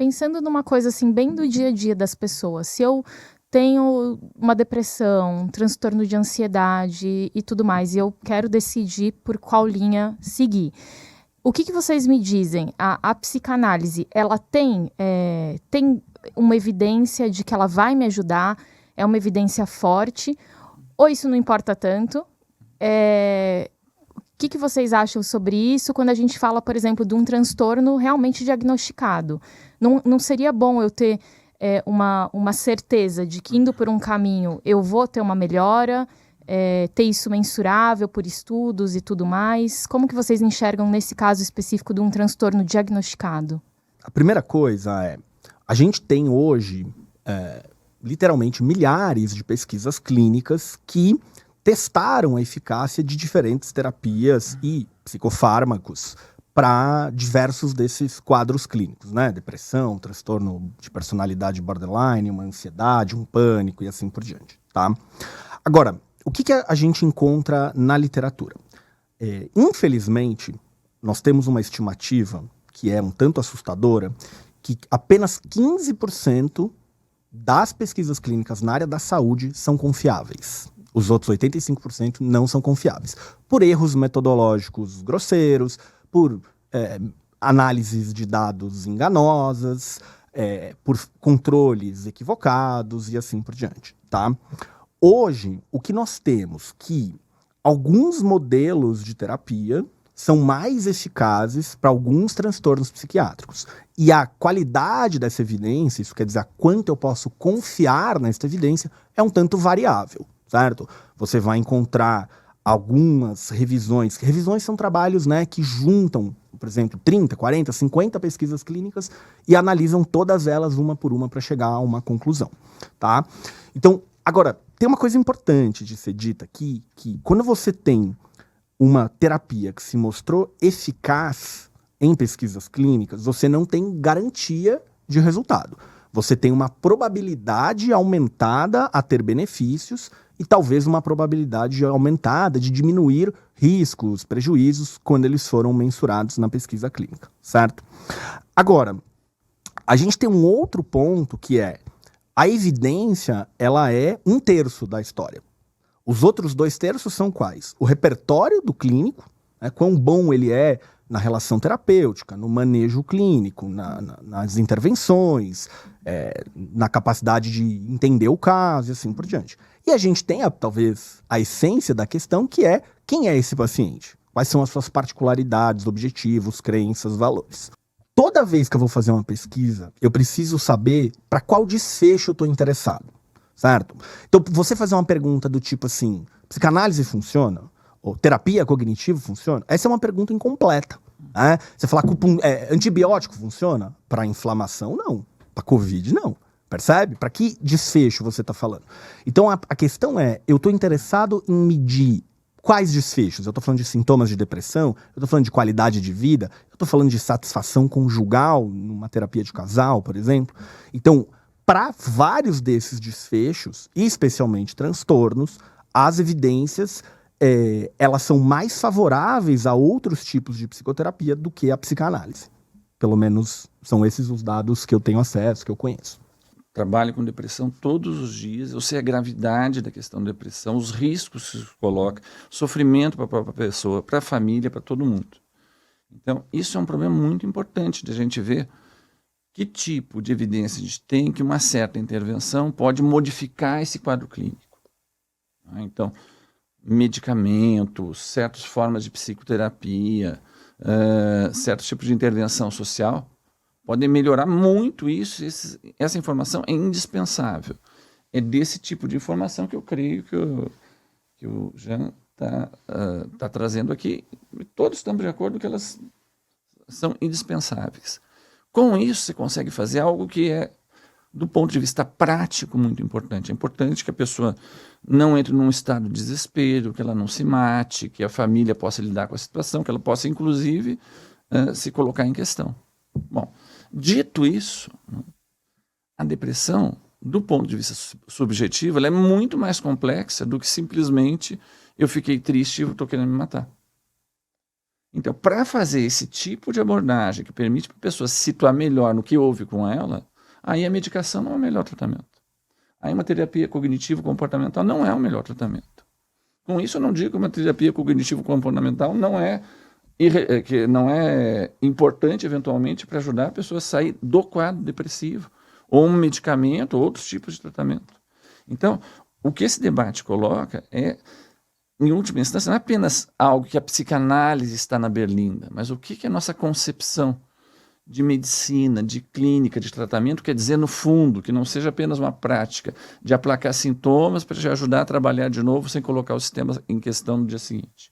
pensando numa coisa assim, bem do dia a dia das pessoas. Se eu tenho uma depressão, um transtorno de ansiedade e tudo mais, e eu quero decidir por qual linha seguir. O que vocês me dizem? A psicanálise, ela tem uma evidência de que ela vai me ajudar? É uma evidência forte? Ou isso não importa tanto? O que vocês acham sobre isso quando a gente fala, por exemplo, de um transtorno realmente diagnosticado? Não seria bom eu ter uma certeza de que indo por um caminho eu vou ter uma melhora, ter isso mensurável por estudos e tudo mais? Como que vocês enxergam nesse caso específico de um transtorno diagnosticado? A primeira coisa a gente tem hoje, literalmente, milhares de pesquisas clínicas que testaram a eficácia de diferentes terapias e psicofármacos para diversos desses quadros clínicos, né? Depressão, transtorno de personalidade borderline, uma ansiedade, um pânico e assim por diante, tá? Agora, o que a gente encontra na literatura? Infelizmente, nós temos uma estimativa que é um tanto assustadora, que apenas 15% das pesquisas clínicas na área da saúde são confiáveis. Os outros 85% não são confiáveis. Por erros metodológicos grosseiros, por análises de dados enganosas, por controles equivocados e assim por diante, tá? Hoje, o que nós temos que alguns modelos de terapia são mais eficazes para alguns transtornos psiquiátricos. E a qualidade dessa evidência, isso quer dizer, quanto eu posso confiar nessa evidência, é um tanto variável, certo? Você vai encontrar algumas revisões. Revisões são trabalhos, né, que juntam, por exemplo, 30, 40, 50 pesquisas clínicas e analisam todas elas uma por uma para chegar a uma conclusão, tá? Então, agora, tem uma coisa importante de ser dita aqui, que quando você tem uma terapia que se mostrou eficaz em pesquisas clínicas, você não tem garantia de resultado. Você tem uma probabilidade aumentada a ter benefícios e talvez uma probabilidade aumentada de diminuir riscos, prejuízos, quando eles foram mensurados na pesquisa clínica, certo? Agora, a gente tem um outro ponto que é a evidência, ela é 1/3 da história. Os outros 2/3 são quais? O repertório do clínico, né, quão bom ele é na relação terapêutica, no manejo clínico, nas intervenções, na capacidade de entender o caso e assim por diante. E a gente tem, talvez, a essência da questão, que é quem é esse paciente? Quais são as suas particularidades, objetivos, crenças, valores? Toda vez que eu vou fazer uma pesquisa, eu preciso saber para qual desfecho eu estou interessado, certo? Então, você fazer uma pergunta do tipo assim, psicanálise funciona? Ou terapia cognitiva funciona? Essa é uma pergunta incompleta. Né? Você falar antibiótico funciona? Para inflamação, não. Para Covid, não. Percebe? Para que desfecho você está falando? Então, a questão é, eu estou interessado em medir quais desfechos? Eu estou falando de sintomas de depressão? Eu estou falando de qualidade de vida? Eu estou falando de satisfação conjugal numa terapia de casal, por exemplo? Então, para vários desses desfechos, e especialmente transtornos, as evidências elas são mais favoráveis a outros tipos de psicoterapia do que a psicanálise. Pelo menos são esses os dados que eu tenho acesso, que eu conheço. Trabalho com depressão todos os dias, eu sei a gravidade da questão da depressão, os riscos que isso coloca, sofrimento para a própria pessoa, para a família, para todo mundo. Então, isso é um problema muito importante de a gente ver que tipo de evidência a gente tem que uma certa intervenção pode modificar esse quadro clínico. Então, medicamentos, certas formas de psicoterapia, certos tipos de intervenção social podem melhorar muito isso. Essa informação é indispensável. É desse tipo de informação que eu creio que o Jean está trazendo aqui. Todos estamos de acordo que elas são indispensáveis. Com isso, você consegue fazer algo que é, do ponto de vista prático, muito importante. É importante que a pessoa não entre num estado de desespero, que ela não se mate, que a família possa lidar com a situação, que ela possa, inclusive, se colocar em questão. Bom, dito isso, a depressão, do ponto de vista subjetivo, ela é muito mais complexa do que simplesmente eu fiquei triste e estou querendo me matar. Então, para fazer esse tipo de abordagem que permite para a pessoa se situar melhor no que houve com ela, aí a medicação não é o melhor tratamento. Aí uma terapia cognitivo-comportamental não é o melhor tratamento. Com isso, eu não digo que uma terapia cognitivo-comportamental que não é importante, eventualmente, para ajudar a pessoa a sair do quadro depressivo, ou um medicamento, ou outros tipos de tratamento. Então, o que esse debate coloca é, em última instância, não é apenas algo que a psicanálise está na berlinda, mas o que é a nossa concepção de medicina, de clínica, de tratamento, quer dizer, no fundo, que não seja apenas uma prática de aplacar sintomas para te ajudar a trabalhar de novo sem colocar o sistema em questão no dia seguinte.